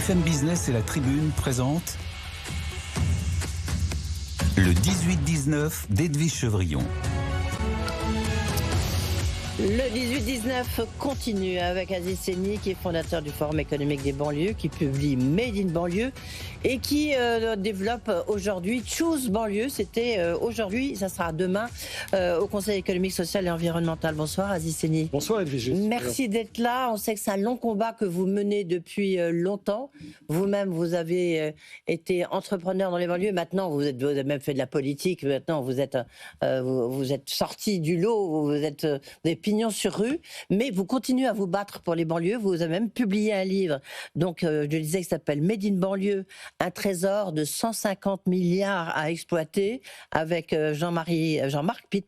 BFM Business et la Tribune présentent le 18-19 d'Edwige Chevrillon. Le 18-19 continue avec Aziz Seni, qui est fondateur du Forum économique des banlieues, qui publie Made in banlieue et qui développe aujourd'hui Choose banlieue. C'était aujourd'hui, ça sera demain au Conseil économique, social et environnemental. Bonsoir Aziz Seni. Bonsoir Edwige. Merci d'être là. On sait que c'est un long combat que vous menez depuis longtemps. Vous-même, vous avez été entrepreneur dans les banlieues. Maintenant, vous avez même fait de la politique. Maintenant, vous êtes sorti du lot. Vous avez pignon sur rue, mais vous continuez à vous battre pour les banlieues. Vous avez même publié un livre, donc je disais, qui s'appelle Made in banlieue, un trésor de 150 milliards à exploiter, avec Jean-Marc Pitt,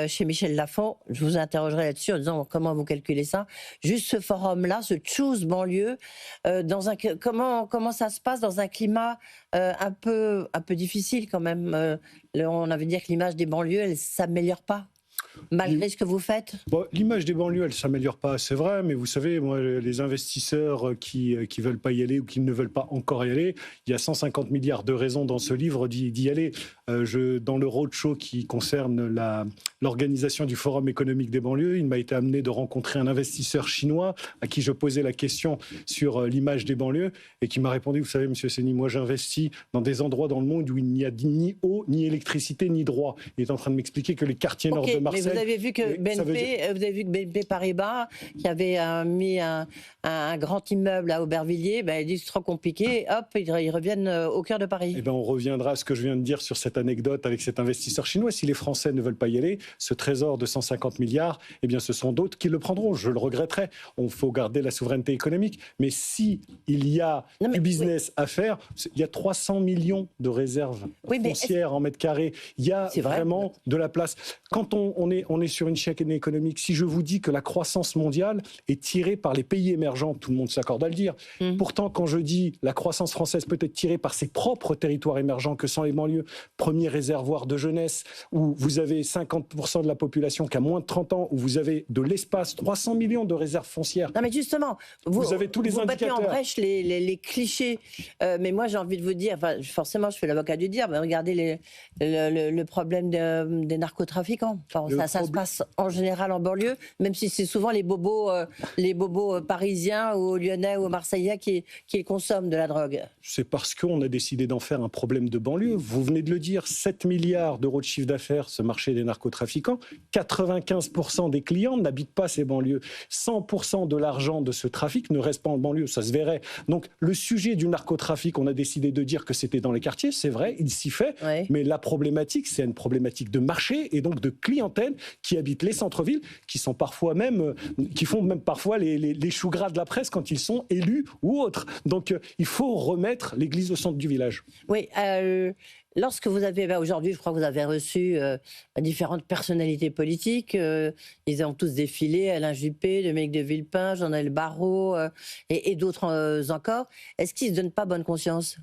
chez Michel Lafon. Je vous interrogerai là-dessus en disant comment vous calculez ça. Juste ce forum-là, ce Choose banlieue, comment ça se passe dans un climat un peu difficile quand même. On avait dit que l'image des banlieues, elle s'améliore pas. Malgré ce que vous faites ? L'image des banlieues, elle ne s'améliore pas, c'est vrai, mais vous savez, moi, les investisseurs qui ne veulent pas y aller ou qui ne veulent pas encore y aller, il y a 150 milliards de raisons dans ce livre d'y aller. Dans le roadshow qui concerne l'organisation du Forum économique des banlieues, il m'a été amené de rencontrer un investisseur chinois à qui je posais la question sur l'image des banlieues et qui m'a répondu, vous savez, monsieur Seni, moi j'investis dans des endroits dans le monde où il n'y a ni eau, ni électricité, ni droit. Il est en train de m'expliquer que les quartiers nord de Marseille... Mais vous avez vu que BNP Paribas, qui avait mis un grand immeuble à Aubervilliers, ils disent c'est trop compliqué, hop, ils reviennent au cœur de Paris. On reviendra à ce que je viens de dire sur cette anecdote avec cet investisseur chinois. Si les Français ne veulent pas y aller, ce trésor de 150 milliards, ce sont d'autres qui le prendront. Je le regretterai. Il faut garder la souveraineté économique. Mais si il y a du business à faire, il y a 300 millions de réserves foncières en mètres carrés. Il y a vraiment de la place. Quand on est sur une chaîne économique, si je vous dis que la croissance mondiale est tirée par les pays émergents, tout le monde s'accorde à le dire. Pourtant, quand je dis la croissance française peut être tirée par ses propres territoires émergents que sont les banlieues, premier réservoir de jeunesse, où vous avez 50% de la population qui a moins de 30 ans, où vous avez de l'espace, 300 millions de réserves foncières. Non mais justement, vous avez tous les indicateurs. Battez en brèche les clichés. Mais moi j'ai envie de vous dire, forcément je fais l'avocat du diable, mais regardez le problème des narcotrafiquants. Ça se passe en général en banlieue, même si c'est souvent les bobos parisiens ou lyonnais ou marseillais qui consomment de la drogue. C'est parce qu'on a décidé d'en faire un problème de banlieue. Vous venez de le dire, 7 milliards d'euros de chiffre d'affaires, ce marché des narcotrafiquants. 95% des clients n'habitent pas ces banlieues. 100% de l'argent de ce trafic ne reste pas en banlieue, ça se verrait. Donc le sujet du narcotrafic, on a décidé de dire que c'était dans les quartiers, c'est vrai, il s'y fait, mais la problématique, c'est une problématique de marché et donc de clientèle qui habitent les centres-villes, qui font même parfois les choux gras de la presse quand ils sont élus ou autres. Donc il faut remettre l'église au centre du village. Oui, lorsque vous avez, aujourd'hui, je crois que vous avez reçu différentes personnalités politiques. Ils ont tous défilé, Alain Juppé, Dominique de Villepin, Jean-Noël Barrot et d'autres encore. Est-ce qu'ils ne se donnent pas bonne conscience ?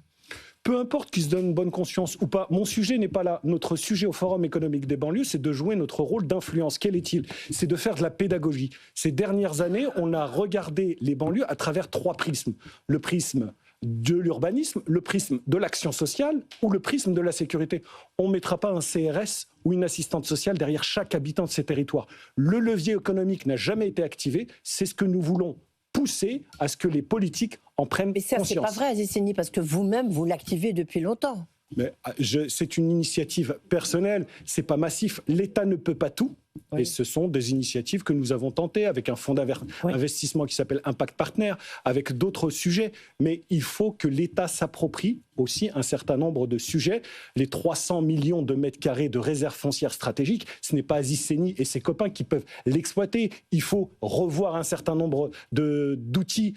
Peu importe qu'ils se donnent bonne conscience ou pas, mon sujet n'est pas là. Notre sujet au Forum économique des banlieues, c'est de jouer notre rôle d'influence. Quel est-il ? C'est de faire de la pédagogie. Ces dernières années, on a regardé les banlieues à travers 3 prismes. Le prisme de l'urbanisme, le prisme de l'action sociale ou le prisme de la sécurité. On ne mettra pas un CRS ou une assistante sociale derrière chaque habitant de ces territoires. Le levier économique n'a jamais été activé. C'est ce que nous voulons pousser à ce que les politiques en prennent conscience. Mais ça, c'est pas vrai, Aziz Seni, parce que vous-même, vous l'activez depuis longtemps. Mais c'est une initiative personnelle, c'est pas massif. L'État ne peut pas tout. Et ce sont des initiatives que nous avons tentées avec un fonds d'investissement qui s'appelle Impact Partner, avec d'autres sujets. Mais il faut que l'État s'approprie aussi un certain nombre de sujets. Les 300 millions de mètres carrés de réserves foncières stratégiques, ce n'est pas Aziz Seni et ses copains qui peuvent l'exploiter. Il faut revoir un certain nombre d'outils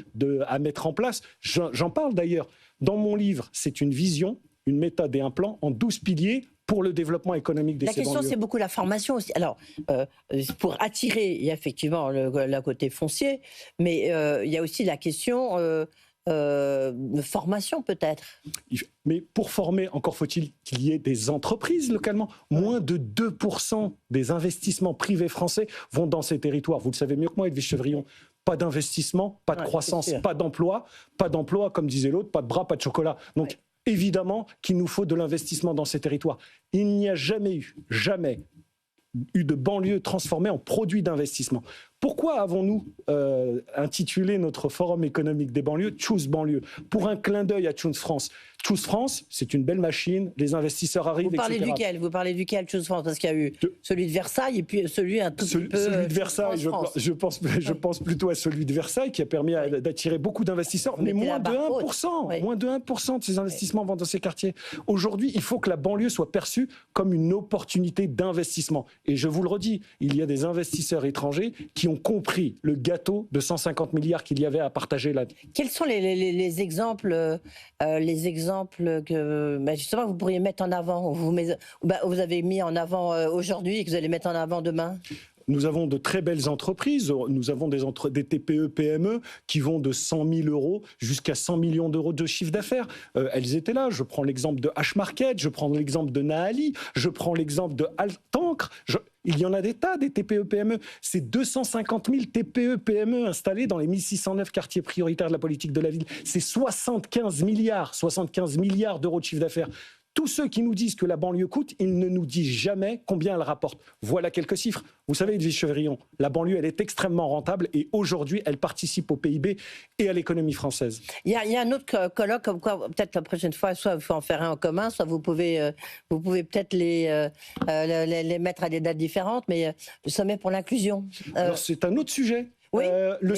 à mettre en place. J'en parle d'ailleurs. Dans mon livre, c'est une vision, une méthode et un plan en 12 piliers pour le développement économique des banlieues. La question, c'est beaucoup la formation aussi. Alors, pour attirer, il y a effectivement le côté foncier, mais il y a aussi la question de formation peut-être. Mais pour former, encore faut-il qu'il y ait des entreprises localement. Moins de 2% des investissements privés français vont dans ces territoires. Vous le savez mieux que moi, Edwige Chevrillon. pas d'investissement, pas de croissance, pas d'emploi, comme disait l'autre, pas de bras, pas de chocolat. Donc, évidemment qu'il nous faut de l'investissement dans ces territoires. Il n'y a jamais eu de banlieue transformée en produit d'investissement. Pourquoi avons-nous intitulé notre forum économique des banlieues Choose banlieue, pour un clin d'œil à Choose France. Choose France, c'est une belle machine, les investisseurs arrivent, Vous parlez duquel Choose France? Parce qu'il y a eu celui de Versailles et puis celui un tout petit peu... Celui de Versailles, je pense plutôt à celui de Versailles qui a permis d'attirer beaucoup d'investisseurs, mais moins de 1%. Moins de 1% de ces investissements vont dans ces quartiers. Aujourd'hui, il faut que la banlieue soit perçue comme une opportunité d'investissement. Et je vous le redis, il y a des investisseurs étrangers qui ont compris le gâteau de 150 milliards qu'il y avait à partager là. Quels sont les exemples que justement vous pourriez mettre en avant, vous avez mis en avant aujourd'hui et que vous allez mettre en avant demain? Nous avons de très belles entreprises. Nous avons des TPE, PME qui vont de 100 000 euros jusqu'à 100 millions d'euros de chiffre d'affaires. Elles étaient là. Je prends l'exemple de H-Market, je prends l'exemple de Naali, je prends l'exemple de Altancre. Il y en a des tas, des TPE, PME. C'est 250 000 TPE, PME installés dans les 1609 quartiers prioritaires de la politique de la ville. C'est 75 milliards d'euros de chiffre d'affaires. Tous ceux qui nous disent que la banlieue coûte, ils ne nous disent jamais combien elle rapporte. Voilà quelques chiffres. Vous savez, Edwige Chevrillon, la banlieue, elle est extrêmement rentable et aujourd'hui, elle participe au PIB et à l'économie française. Il y a un autre colloque, comme quoi, peut-être la prochaine fois, soit il faut en faire un en commun, soit vous pouvez peut-être les mettre à des dates différentes, mais le sommet pour l'inclusion. Alors, c'est un autre sujet. Oui,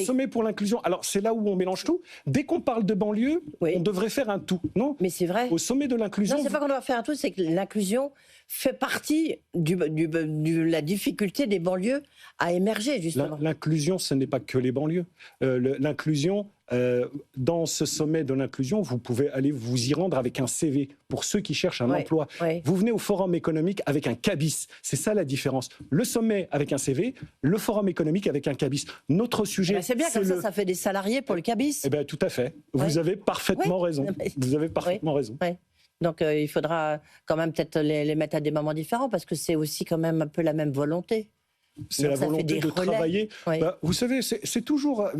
sommet pour l'inclusion. Alors, c'est là où on mélange tout. Dès qu'on parle de banlieue, on devrait faire un tout, non? Mais c'est vrai. Au sommet de l'inclusion... Non, c'est pas qu'on doit faire un tout, c'est que l'inclusion fait partie de la difficulté des banlieues à émerger, justement. L'inclusion, ce n'est pas que les banlieues. L'inclusion... dans ce sommet de l'inclusion, vous pouvez aller vous y rendre avec un CV pour ceux qui cherchent un emploi. Vous venez au forum économique avec un cabis. C'est ça la différence. Le sommet avec un CV, le forum économique avec un cabis. Notre sujet... c'est bien, comme ça fait des salariés pour le cabis. Eh bien, tout à fait. Vous avez parfaitement raison. Vous avez parfaitement raison. Donc, il faudra quand même peut-être les mettre à des moments différents parce que c'est aussi quand même un peu la même volonté. C'est la volonté de travailler. Vous savez, c'est toujours...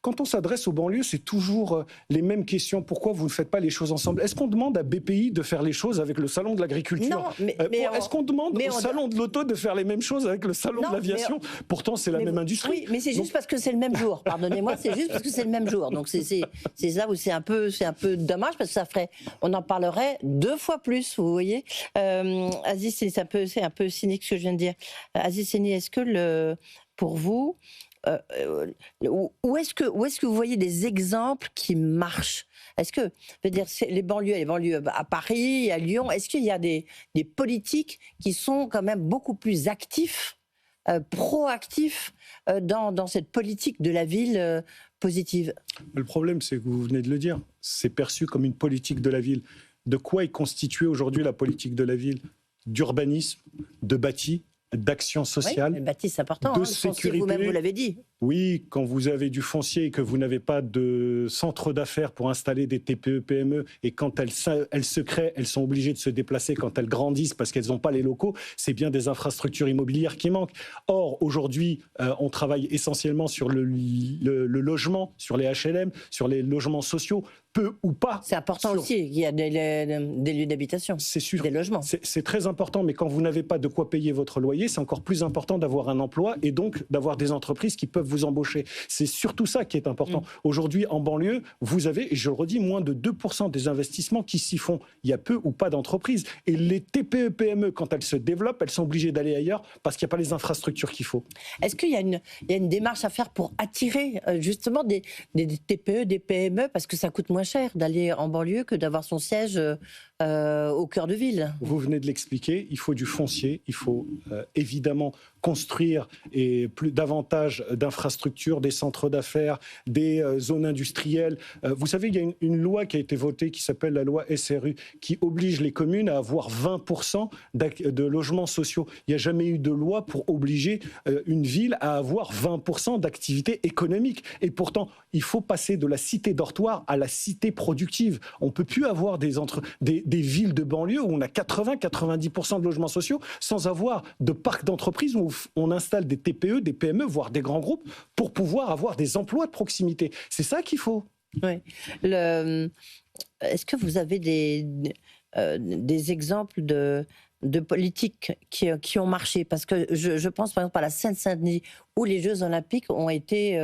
quand on s'adresse aux banlieues, c'est toujours les mêmes questions. Pourquoi vous ne faites pas les choses ensemble? Est-ce qu'on demande à BPI de faire les choses avec le salon de l'agriculture? Est-ce qu'on demande au salon de l'auto de faire les mêmes choses avec le salon de l'aviation? Pourtant, c'est la même industrie. Oui, mais c'est juste parce que c'est le même jour. Pardonnez-moi, c'est juste parce que c'est le même jour. Donc c'est là où c'est un peu dommage parce que ça ferait... On en parlerait 2 fois plus, vous voyez. Aziz, c'est un peu cynique ce que je viens de dire. Aziz Seni, est-ce que pour vous... où est-ce que vous voyez des exemples qui marchent? Est-ce que, je veux dire, les banlieues à Paris, à Lyon, est-ce qu'il y a des politiques qui sont quand même beaucoup plus actifs, proactifs dans cette politique de la ville positive? Le problème, c'est que vous venez de le dire, c'est perçu comme une politique de la ville. De quoi est constituée aujourd'hui la politique de la ville? D'urbanisme, de bâti, d'action sociale, le bâti, c'est important, de sécurité. Vous-même, vous l'avez dit. Oui, quand vous avez du foncier et que vous n'avez pas de centre d'affaires pour installer des TPE, PME, et quand elles se créent, elles sont obligées de se déplacer quand elles grandissent parce qu'elles n'ont pas les locaux, c'est bien des infrastructures immobilières qui manquent. Or, aujourd'hui, on travaille essentiellement sur le logement, sur les HLM, sur les logements sociaux, peu ou pas. C'est important aussi, il y a des lieux d'habitation, c'est sûr, des logements. C'est très important, mais quand vous n'avez pas de quoi payer votre loyer, c'est encore plus important d'avoir un emploi et donc d'avoir des entreprises qui peuvent vous embaucher. C'est surtout ça qui est important. Aujourd'hui, en banlieue, vous avez, et je le redis, moins de 2% des investissements qui s'y font. Il y a peu ou pas d'entreprises. Et les TPE, PME, quand elles se développent, elles sont obligées d'aller ailleurs parce qu'il n'y a pas les infrastructures qu'il faut. Est-ce qu'il y a une démarche à faire pour attirer justement des TPE, des PME, parce que ça coûte moins cher d'aller en banlieue que d'avoir son siège au cœur de ville? Vous venez de l'expliquer, il faut du foncier, il faut évidemment construire davantage d'infrastructures, des centres d'affaires, des zones industrielles. Vous savez, il y a une loi qui a été votée qui s'appelle la loi SRU, qui oblige les communes à avoir 20% de logements sociaux. Il n'y a jamais eu de loi pour obliger une ville à avoir 20% d'activité économique. Et pourtant, il faut passer de la cité dortoir à la cité productive. On ne peut plus avoir des des villes de banlieue où on a 80-90% de logements sociaux sans avoir de parc d'entreprise où on installe des TPE, des PME, voire des grands groupes pour pouvoir avoir des emplois de proximité. C'est ça qu'il faut. Oui. Est-ce que vous avez des exemples de politiques qui ont marché? Parce que je pense par exemple à la Seine-Saint-Denis, où les Jeux Olympiques ont été,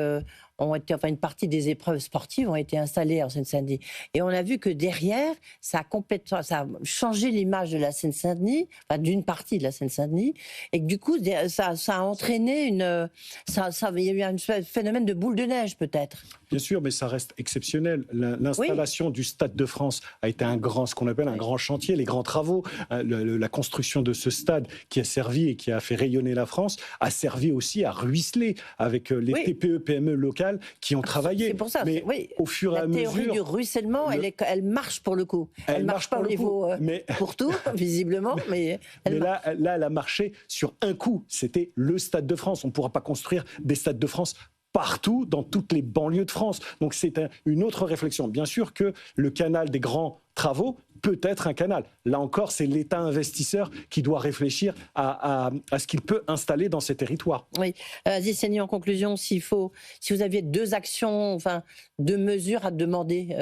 enfin une partie des épreuves sportives ont été installées en Seine-Saint-Denis. Et on a vu que derrière, ça a changé l'image de la Seine-Saint-Denis, enfin d'une partie de la Seine-Saint-Denis, et que du coup, ça a entraîné il y a eu un phénomène de boule de neige peut-être. Bien sûr, mais ça reste exceptionnel. L'installation du Stade de France a été ce qu'on appelle un grand chantier, les grands travaux. La construction de ce stade qui a servi et qui a fait rayonner la France a servi aussi à ruisseler avec les TPE, PME locales qui ont travaillé. C'est pour ça. Mais au fur et à mesure, la théorie du ruissellement, elle marche pour le coup. Elle marche pas au niveau pour tout, visiblement, mais là, elle a marché sur un coup. C'était le Stade de France. On ne pourra pas construire des stades de France partout, dans toutes les banlieues de France. Donc c'est une autre réflexion. Bien sûr que le canal des grands travaux peut être un canal. Là encore, c'est l'État investisseur qui doit réfléchir à ce qu'il peut installer dans ces territoires. Oui. Aziz Saini, en conclusion, si vous aviez deux actions, enfin deux mesures à demander,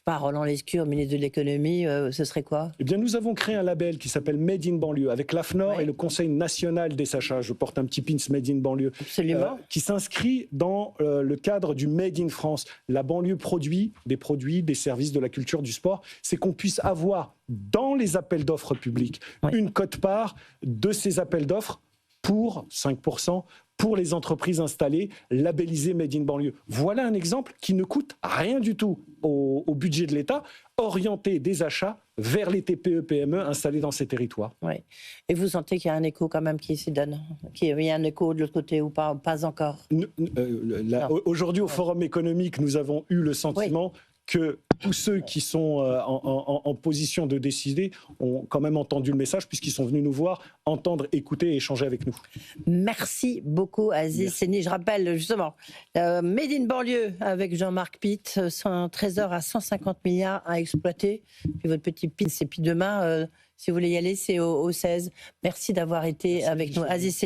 pas Roland Lescure, ministre de l'économie, ce serait quoi? Eh bien, nous avons créé un label qui s'appelle Made in Banlieue avec l'AFNOR et le Conseil national des Sachats. Je porte un petit pins Made in Banlieue. Absolument. Qui s'inscrit dans le cadre du Made in France. La banlieue produit, des services, de la culture, du sport. C'est qu'on puisse avoir dans les appels d'offres publics une quote-part de ces appels d'offres pour 5%. Pour les entreprises installées, labellisées Made in Banlieue. Voilà un exemple qui ne coûte rien du tout au budget de l'État, orienter des achats vers les TPE, PME installés dans ces territoires. Oui. Et vous sentez qu'il y a un écho quand même qui s'y donne? Qu'il y a un écho de l'autre côté ou pas encore? Aujourd'hui, au Forum économique, nous avons eu le sentiment que tous ceux qui sont en position de décider ont quand même entendu le message puisqu'ils sont venus nous voir, entendre, écouter et échanger avec nous. Merci beaucoup Aziz Saini. Je rappelle justement, Made in Banlieue avec Jean-Marc Pitt, un trésor à 150 milliards à exploiter. Puis votre petit Pitt, c'est puis demain, si vous voulez y aller, c'est au 16. Merci d'avoir été avec nous. Aziz Saini.